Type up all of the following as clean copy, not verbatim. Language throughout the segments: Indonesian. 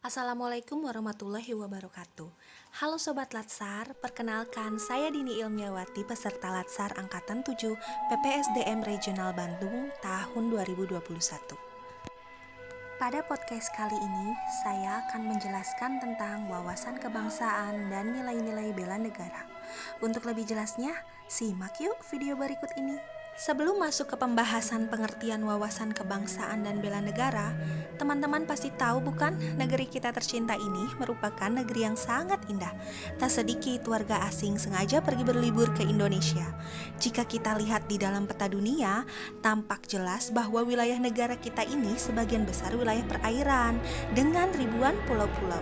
Assalamualaikum warahmatullahi wabarakatuh. Halo Sobat Latsar, perkenalkan saya Dini Ilmiawati, peserta Latsar Angkatan 7 PPSDM Regional Bandung tahun 2021. Pada podcast kali ini, saya akan menjelaskan tentang wawasan kebangsaan dan nilai-nilai bela negara. Untuk lebih jelasnya, simak yuk video berikut ini. Sebelum masuk ke pembahasan pengertian wawasan kebangsaan dan bela negara, teman-teman pasti tahu bukan, negeri kita tercinta ini merupakan negeri yang sangat indah. Tak sedikit warga asing sengaja pergi berlibur ke Indonesia. Jika kita lihat di dalam peta dunia, tampak jelas bahwa wilayah negara kita ini sebagian besar wilayah perairan dengan ribuan pulau-pulau.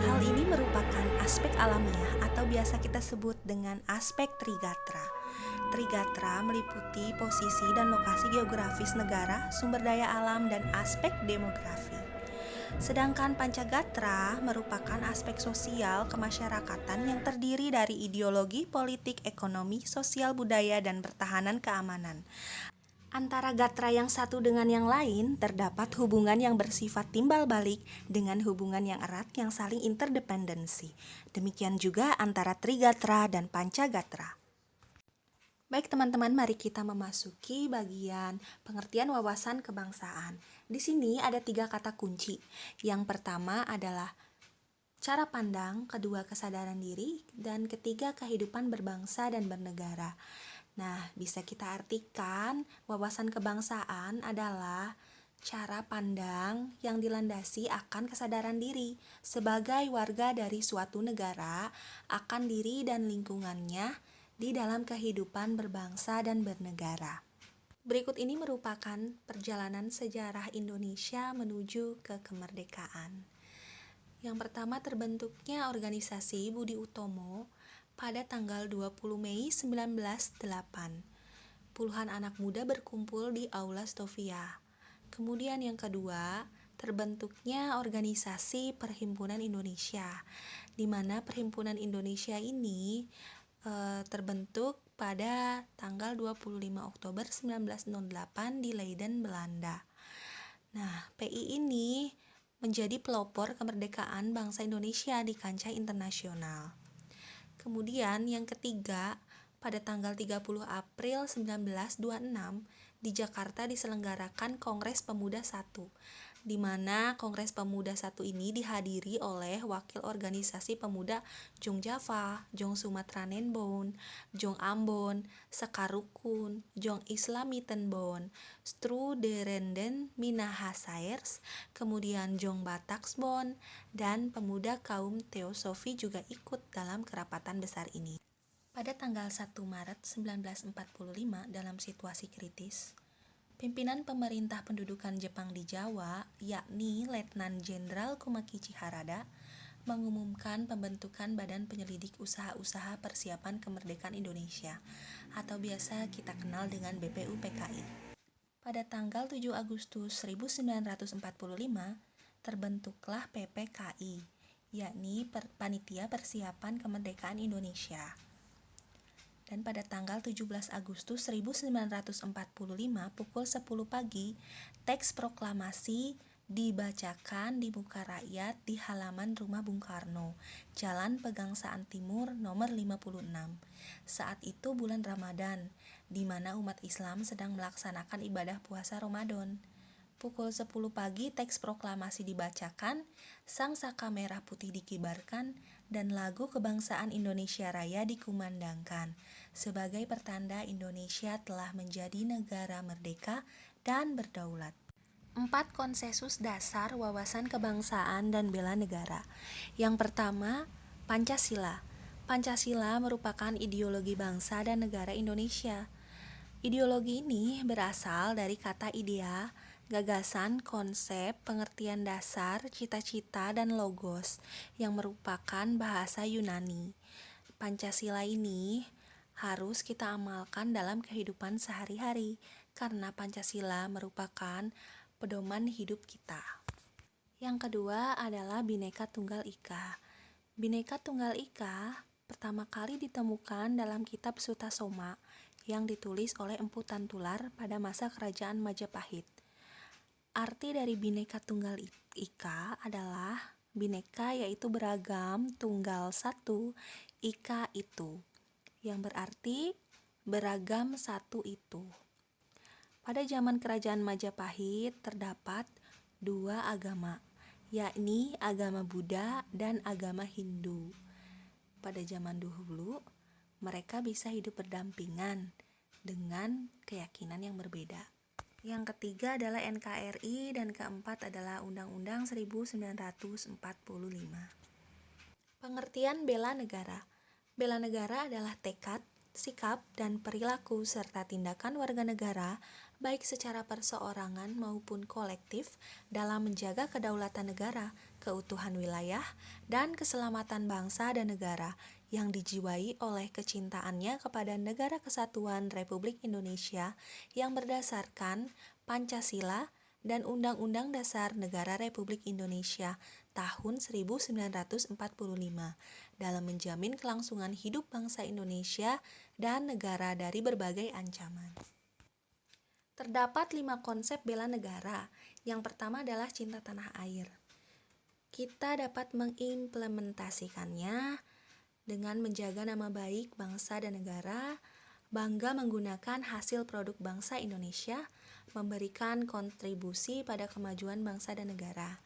Hal ini merupakan aspek alamiah atau biasa kita sebut dengan aspek Trigatra. Trigatra meliputi posisi dan lokasi geografis negara, sumber daya alam, dan aspek demografi. Sedangkan Pancagatra merupakan aspek sosial kemasyarakatan yang terdiri dari ideologi, politik, ekonomi, sosial, budaya, dan pertahanan keamanan. Antara gatra yang satu dengan yang lain terdapat hubungan yang bersifat timbal balik dengan hubungan yang erat yang saling interdependensi. Demikian juga antara Trigatra dan Pancagatra. Baik teman-teman, mari kita memasuki bagian pengertian wawasan kebangsaan. Di sini ada 3 kata kunci. Yang pertama adalah cara pandang, kedua kesadaran diri, dan ketiga kehidupan berbangsa dan bernegara. Nah, bisa kita artikan wawasan kebangsaan adalah cara pandang yang dilandasi akan kesadaran diri sebagai warga dari suatu negara akan diri dan lingkungannya di dalam kehidupan berbangsa dan bernegara. Berikut ini merupakan perjalanan sejarah Indonesia menuju ke kemerdekaan. Yang pertama, terbentuknya organisasi Budi Utomo pada tanggal 20 Mei 1908. Puluhan anak muda berkumpul di Aula Stovia. Kemudian yang kedua, terbentuknya organisasi Perhimpunan Indonesia, di mana Perhimpunan Indonesia ini terbentuk pada tanggal 25 Oktober 1908 di Leiden, Belanda. Nah, PI ini menjadi pelopor kemerdekaan bangsa Indonesia di kancah internasional. Kemudian yang ketiga, pada tanggal 30 April 1926 di Jakarta diselenggarakan Kongres Pemuda I, di mana Kongres Pemuda I ini dihadiri oleh wakil organisasi pemuda Jong Java, Jong Sumatra Nenbon, Jong Ambon, Sekarukun, Jong Islamitenbon, Stru Derenden Minahasairs, kemudian Jong Bataksbon, dan pemuda kaum Teosofi juga ikut dalam kerapatan besar ini. Pada tanggal 1 Maret 1945 dalam situasi kritis, pimpinan pemerintah pendudukan Jepang di Jawa, yakni Letnan Jenderal Kumakichi Harada, mengumumkan pembentukan Badan Penyelidik Usaha-Usaha Persiapan Kemerdekaan Indonesia, atau biasa kita kenal dengan BPUPKI. Pada tanggal 7 Agustus 1945, terbentuklah PPKI, yakni Panitia Persiapan Kemerdekaan Indonesia. Dan pada tanggal 17 Agustus 1945 pukul 10 pagi, teks proklamasi dibacakan di muka rakyat di halaman rumah Bung Karno, Jalan Pegangsaan Timur nomor 56. Saat itu bulan Ramadan, di mana umat Islam sedang melaksanakan ibadah puasa Ramadan. Pukul 10 pagi teks proklamasi dibacakan, sang saka merah putih dikibarkan, dan lagu kebangsaan Indonesia Raya dikumandangkan sebagai pertanda Indonesia telah menjadi negara merdeka dan berdaulat. 4 konsensus dasar wawasan kebangsaan dan bela negara. Yang pertama, Pancasila. Pancasila merupakan ideologi bangsa dan negara Indonesia. Ideologi ini berasal dari kata idea, gagasan, konsep, pengertian dasar, cita-cita, dan logos yang merupakan bahasa Yunani. Pancasila ini harus kita amalkan dalam kehidupan sehari-hari karena Pancasila merupakan pedoman hidup kita. Yang kedua adalah Bhinneka Tunggal Ika. Bhinneka Tunggal Ika pertama kali ditemukan dalam kitab Sutasoma yang ditulis oleh Empu Tantular pada masa kerajaan Majapahit. Arti dari Bhinneka Tunggal Ika adalah Bhinneka yaitu beragam, tunggal satu, Ika itu, yang berarti beragam satu itu. Pada zaman kerajaan Majapahit terdapat dua agama, yakni agama Buddha dan agama Hindu. Pada zaman dahulu, mereka bisa hidup berdampingan dengan keyakinan yang berbeda. Yang ketiga adalah NKRI dan keempat adalah Undang-Undang 1945. Pengertian bela negara. Bela negara adalah tekad, sikap, dan perilaku serta tindakan warga negara baik secara perseorangan maupun kolektif dalam menjaga kedaulatan negara, keutuhan wilayah, dan keselamatan bangsa dan negara yang dijiwai oleh kecintaannya kepada Negara Kesatuan Republik Indonesia yang berdasarkan Pancasila dan Undang-Undang Dasar Negara Republik Indonesia tahun 1945 dalam menjamin kelangsungan hidup bangsa Indonesia dan negara dari berbagai ancaman. Terdapat 5 konsep bela negara. Yang pertama adalah cinta tanah air. Kita dapat mengimplementasikannya dengan menjaga nama baik bangsa dan negara, bangga menggunakan hasil produk bangsa Indonesia, memberikan kontribusi pada kemajuan bangsa dan negara.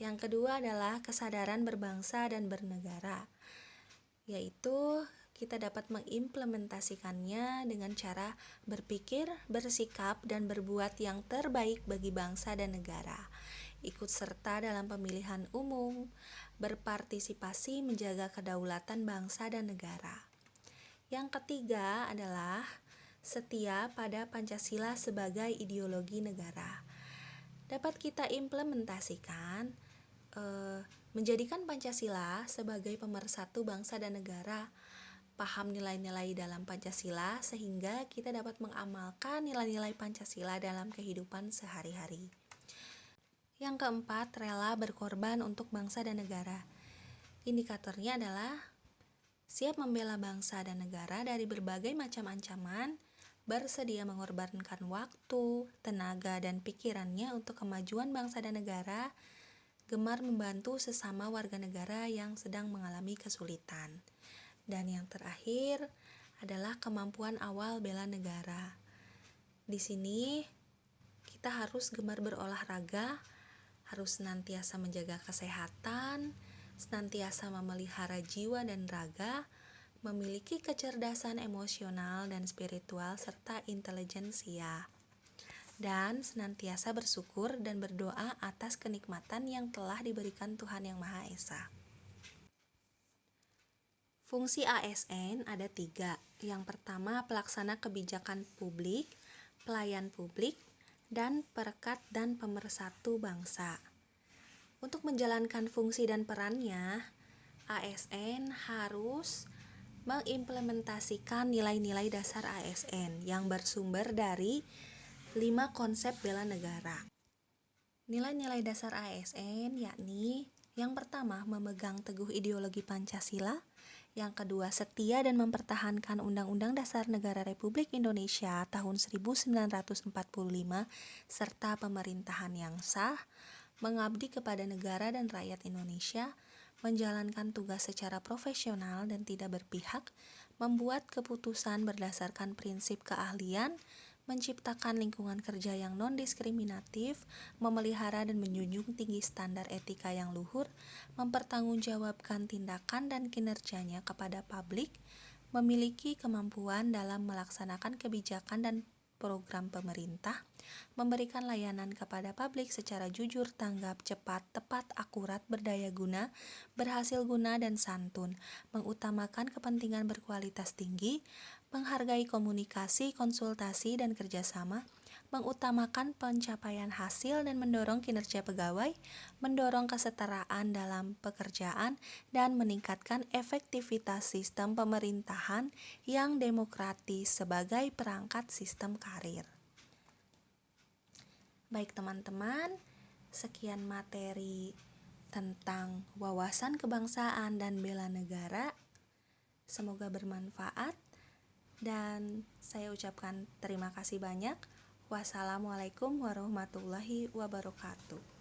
Yang kedua adalah kesadaran berbangsa dan bernegara, yaitu kita dapat mengimplementasikannya dengan cara berpikir, bersikap, dan berbuat yang terbaik bagi bangsa dan negara. Ikut serta dalam pemilihan umum, berpartisipasi menjaga kedaulatan bangsa dan negara. Yang ketiga adalah setia pada Pancasila sebagai ideologi negara. Dapat kita implementasikan menjadikan Pancasila sebagai pemersatu bangsa dan negara. Paham nilai-nilai dalam Pancasila sehingga kita dapat mengamalkan nilai-nilai Pancasila dalam kehidupan sehari-hari. Yang keempat, rela berkorban untuk bangsa dan negara. Indikatornya adalah siap membela bangsa dan negara dari berbagai macam ancaman, bersedia mengorbankan waktu, tenaga, dan pikirannya untuk kemajuan bangsa dan negara, gemar membantu sesama warga negara yang sedang mengalami kesulitan. Dan yang terakhir adalah kemampuan awal bela negara. Di sini kita harus gemar berolahraga, harus senantiasa menjaga kesehatan, senantiasa memelihara jiwa dan raga, memiliki kecerdasan emosional dan spiritual serta intelijensia, dan senantiasa bersyukur dan berdoa atas kenikmatan yang telah diberikan Tuhan Yang Maha Esa. Fungsi ASN ada 3. Yang pertama, pelaksana kebijakan publik, pelayan publik, dan perekat dan pemersatu bangsa. Untuk menjalankan fungsi dan perannya, ASN harus mengimplementasikan nilai-nilai dasar ASN yang bersumber dari 5 konsep bela negara. Nilai-nilai dasar ASN yakni yang pertama, memegang teguh ideologi Pancasila. Yang kedua, setia dan mempertahankan Undang-Undang Dasar Negara Republik Indonesia tahun 1945 serta pemerintahan yang sah, mengabdi kepada negara dan rakyat Indonesia, menjalankan tugas secara profesional dan tidak berpihak, membuat keputusan berdasarkan prinsip keahlian, menciptakan lingkungan kerja yang non-diskriminatif, memelihara dan menjunjung tinggi standar etika yang luhur, mempertanggungjawabkan tindakan dan kinerjanya kepada publik, memiliki kemampuan dalam melaksanakan kebijakan dan program pemerintah, memberikan layanan kepada publik secara jujur, tanggap, cepat, tepat, akurat, berdaya guna, berhasil guna, dan santun, mengutamakan kepentingan berkualitas tinggi, menghargai komunikasi, konsultasi, dan kerjasama, mengutamakan pencapaian hasil dan mendorong kinerja pegawai, mendorong kesetaraan dalam pekerjaan, dan meningkatkan efektivitas sistem pemerintahan yang demokratis sebagai perangkat sistem karir. Baik teman-teman, sekian materi tentang wawasan kebangsaan dan bela negara. Semoga bermanfaat dan saya ucapkan terima kasih banyak. Wassalamualaikum warahmatullahi wabarakatuh.